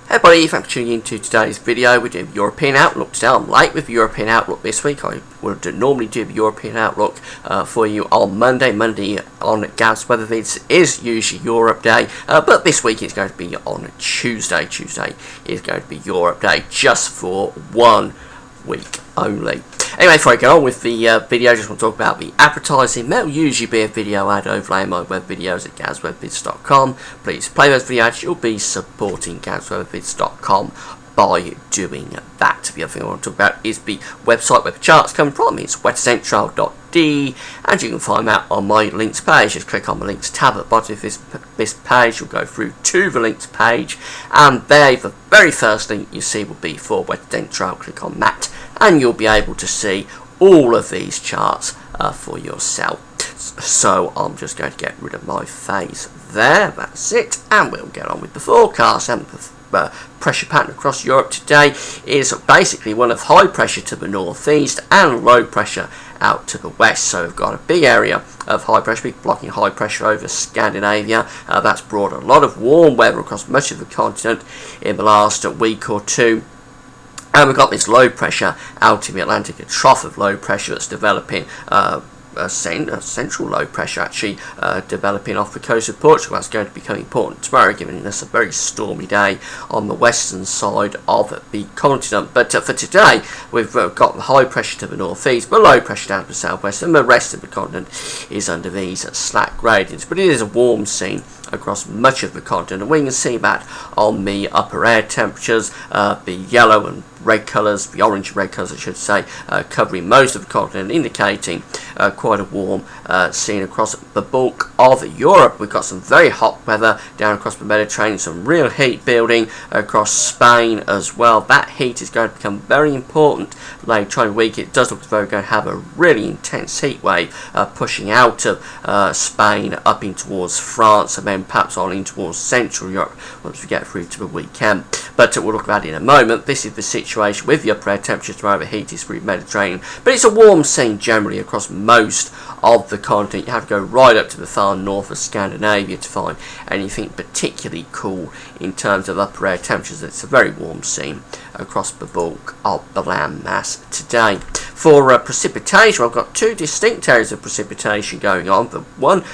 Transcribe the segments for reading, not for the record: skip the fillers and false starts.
Hey everybody, thanks for tuning in to today's video. We're doing European Outlook today. I'm late with European Outlook this week. I would normally do the European Outlook for you on Monday. Monday on Gavs Weather Vids is usually Europe Day, but this week it's going to be on Tuesday. Tuesday is going to be Europe Day just for 1 week only. Anyway, before I go on with the video, I just want to talk about the advertising. There'll usually be a video ad overlay in my web videos at gavswebvids.com. Please play those video ads. You'll be supporting gavswebvids.com by doing that. The other thing I want to talk about is the website where the charts come from. It's weathercentral.de, and you can find that on my links page. Just click on the links tab at the bottom of this page. You'll go through to the links page, and there the very first link you see will be for Weather Central. Click on that, and you'll be able to see all of these charts for yourself. So I'm just going to get rid of my face there. That's it, and we'll get on with the forecast. And the pressure pattern across Europe today is basically one of high pressure to the northeast and low pressure out to the west. So we've got a big area of high pressure, blocking high pressure over Scandinavia. That's brought a lot of warm weather across much of the continent in the last week or two. And we've got this low pressure out in the Atlantic, a trough of low pressure that's developing, a central low pressure actually developing off the coast of Portugal. That's going to become important tomorrow, giving us a very stormy day on the western side of the continent. But for today, we've got the high pressure to the northeast, but low pressure down to the southwest, and the rest of the continent is under these slack gradients. But it is a warm scene across much of the continent, and we can see that on the upper air temperatures, the yellow and red colours, the orange and red colours I should say, covering most of the continent, indicating quite a warm scene across the bulk of Europe. We've got some very hot weather down across the Mediterranean, some real heat building across Spain as well. That heat is going to become very important later on in the week. It does look as though we're going to have a really intense heat wave pushing out of Spain up in towards France, and then perhaps on in towards Central Europe once we get through to the weekend. But we'll look at that in a moment. This is the situation with the upper air temperatures tomorrow. The heat is through the Mediterranean, but it's a warm scene generally across most of the continent. You have to go right up to the far north of Scandinavia to find anything particularly cool in terms of upper air temperatures. It's a very warm scene across the bulk of the land mass today. For precipitation, I've got two distinct areas of precipitation going on. The one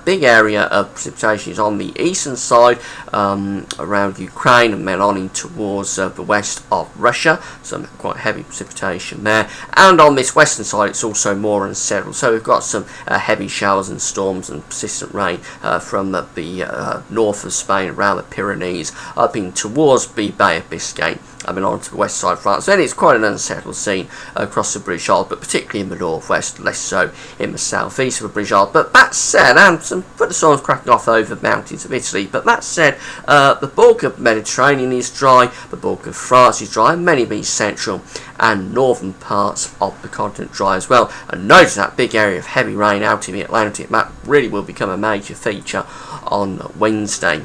big area of precipitation is on the eastern side around Ukraine, and then on in towards the west of Russia. Some quite heavy precipitation there. And on this western side, it's also more unsettled. So we've got some heavy showers and storms and persistent rain from the north of Spain, around the Pyrenees, up in towards the Bay of Biscay, and on to the west side of France. Then it's quite an unsettled scene across the British Isles, but particularly in the northwest, less so in the southeast of the British Isles. But that said, and some thunderstorms cracking off over the mountains of Italy, but that said, the bulk of the Mediterranean is dry, the bulk of France is dry, and many of these central and northern parts of the continent dry as well. And notice that big area of heavy rain out in the Atlantic. That really will become a major feature on Wednesday.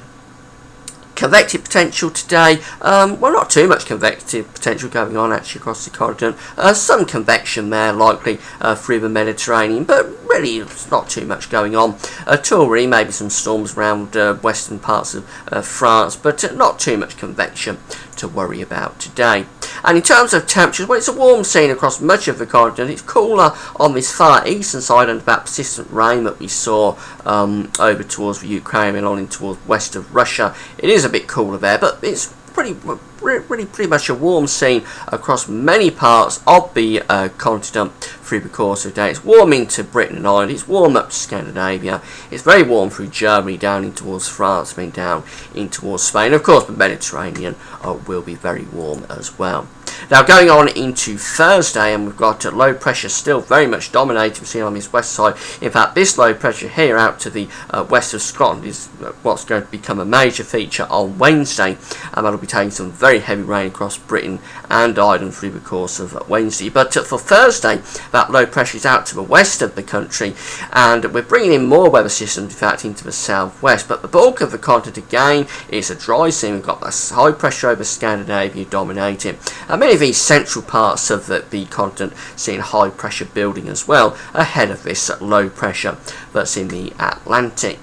Convective potential today, well, not too much convective potential going on actually across the continent. Some convection there likely through the Mediterranean, but really it's not too much going on at all. Really, maybe some storms around western parts of France, but not too much convection to worry about today. And in terms of temperatures, well, it's a warm scene across much of the continent. It's cooler on this far eastern side under that persistent rain that we saw over towards the Ukraine and on in towards west of Russia. It is a bit cooler there, but it's really pretty much a warm scene across many parts of the continent through the course of the day. It's warm into Britain and Ireland, it's warm up to Scandinavia, it's very warm through Germany, down in towards France, then down in towards Spain. Of course, the Mediterranean will be very warm as well. Now going on into Thursday, and we've got low pressure still very much dominating, seen on this west side. In fact, this low pressure here out to the west of Scotland is what's going to become a major feature on Wednesday, and that'll be taking some very heavy rain across Britain and Ireland through the course of Wednesday. But for Thursday, that low pressure is out to the west of the country, and we're bringing in more weather systems, in fact, into the southwest. But the bulk of the continent again is a dry scene. We've got this high pressure over Scandinavia dominating. Many of these central parts of the continent seeing high pressure building as well ahead of this low pressure that's in the Atlantic.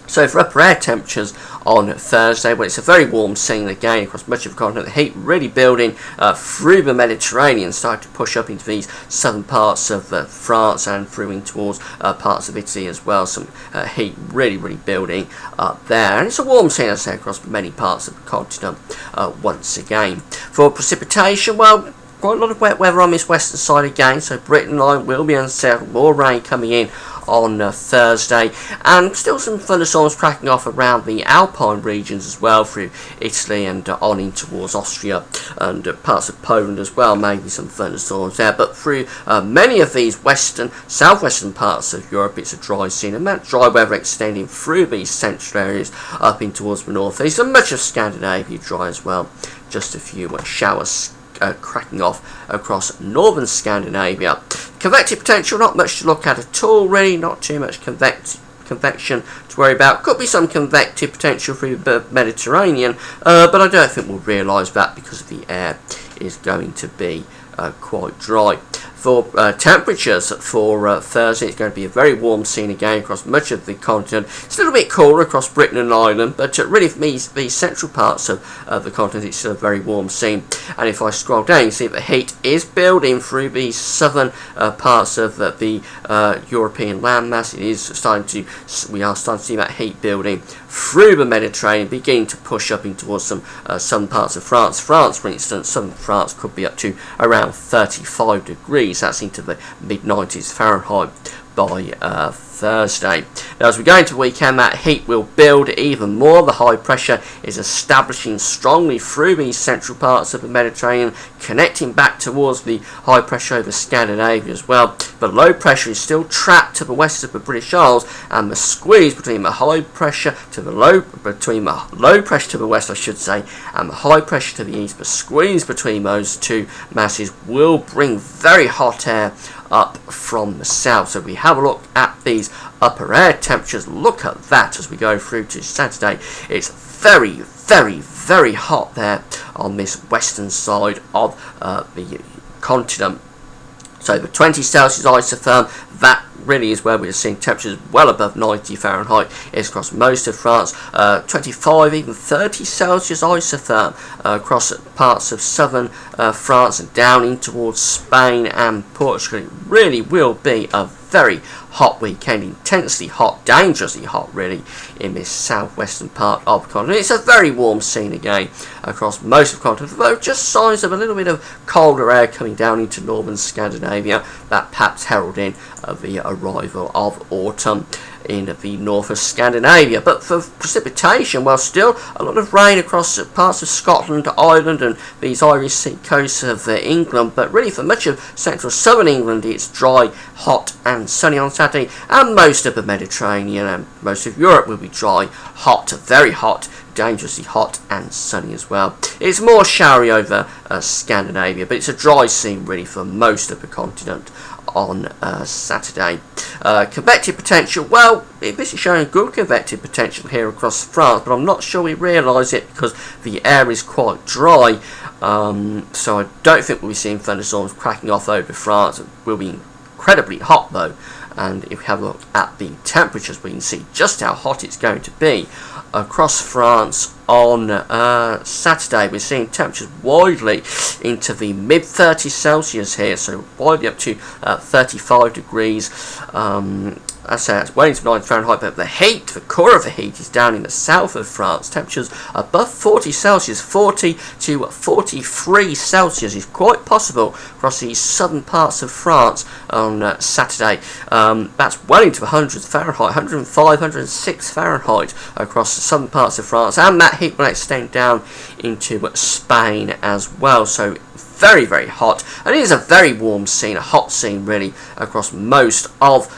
So for upper air temperatures on Thursday. But it's a very warm scene again across much of the continent. The heat really building through the Mediterranean, starting to push up into these southern parts of France and through in towards parts of Italy as well. Some heat really building up there, and it's a warm scene, as I say, across many parts of the continent once again. For precipitation, well, quite a lot of wet weather on this western side again, so Britain and Ireland will be unsettled. More rain coming in on Thursday, and still some thunderstorms cracking off around the Alpine regions as well, through Italy and on in towards Austria and parts of Poland as well. Maybe some thunderstorms there, but through many of these western, southwestern parts of Europe, it's a dry scene, and that dry weather extending through these central areas up in towards the northeast, and much of Scandinavia dry as well. Just a few showers cracking off across northern Scandinavia. Convective potential, not much to look at all, really. Not too much convection to worry about. Could be some convective potential through the Mediterranean, but I don't think we'll realise that because the air is going to be quite dry. For temperatures for Thursday, it's going to be a very warm scene again across much of the continent. It's a little bit cooler across Britain and Ireland, but really for me, the central parts of the continent, it's still a very warm scene. And if I scroll down, you see the heat is building through the southern parts of the European landmass. It is we are starting to see that heat building through the Mediterranean, beginning to push up in towards some parts of France. France, for instance, southern France could be up to around 35 degrees. That's into the mid-90s Fahrenheit by Thursday. Now, as we go into the weekend, that heat will build even more. The high pressure is establishing strongly through these central parts of the Mediterranean, connecting back towards the high pressure over Scandinavia as well. But low pressure is still trapped to the west of the British Isles, and the squeeze between the high pressure to the low pressure to the west, I should say, and the high pressure to the east, the squeeze between those two masses will bring very hot air up from the south. So we have a look at these upper air temperatures. Look at that as we go through to Saturday. It's very hot there on this western side of the continent. So the 20 Celsius isotherm, that really is where we're seeing temperatures well above 90 Fahrenheit. It's across most of France. 25, even 30 Celsius isotherm across parts of southern France and down in towards Spain and Portugal. It really will be a very hot weekend, intensely hot, dangerously hot really, in this southwestern part of the continent. It's a very warm scene again across most of the continent, though just signs of a little bit of colder air coming down into northern Scandinavia, that perhaps heralding the arrival of autumn in the north of Scandinavia. But for precipitation, well, still a lot of rain across parts of Scotland, Ireland and these Irish Sea coasts of England, but really for much of central southern England it's dry, hot and sunny on Saturday, and most of the Mediterranean and most of Europe will be dry, hot, very hot, dangerously hot and sunny as well. It's more showery over Scandinavia, but it's a dry scene really for most of the continent on Saturday. Convective potential, well, this is showing good convective potential here across France, but I'm not sure we realise it because the air is quite dry, so I don't think we'll be seeing thunderstorms cracking off over France. It will be incredibly hot though, and if we have a look at the temperatures, we can see just how hot it's going to be across France on Saturday. We're seeing temperatures widely into the mid 30 Celsius here, so widely up to 35 degrees. I say it's well into 90 Fahrenheit, but the heat, the core of the heat, is down in the south of France. Temperatures above 40 Celsius, 40 to 43 Celsius is quite possible across the southern parts of France on Saturday. That's well into the hundreds Fahrenheit, 105, 106 Fahrenheit across the southern parts of France, and that heat will extend down into Spain as well. So very hot, and it is a very warm scene, a hot scene really across most of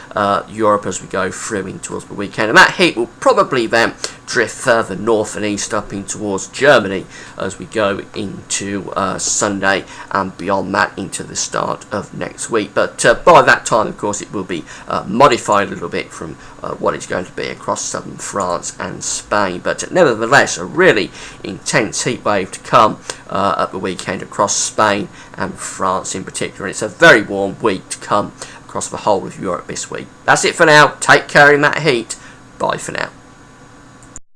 Europe as we go through in towards the weekend, and that heat will probably then drift further north and east up in towards Germany as we go into Sunday and beyond that into the start of next week. But by that time, of course, it will be modified a little bit from what it's going to be across southern France and Spain. But nevertheless, a really intense heat wave to come at the weekend across Spain and France in particular. And it's a very warm week to come across the whole of Europe this week. That's it for now. Take care in that heat. Bye for now.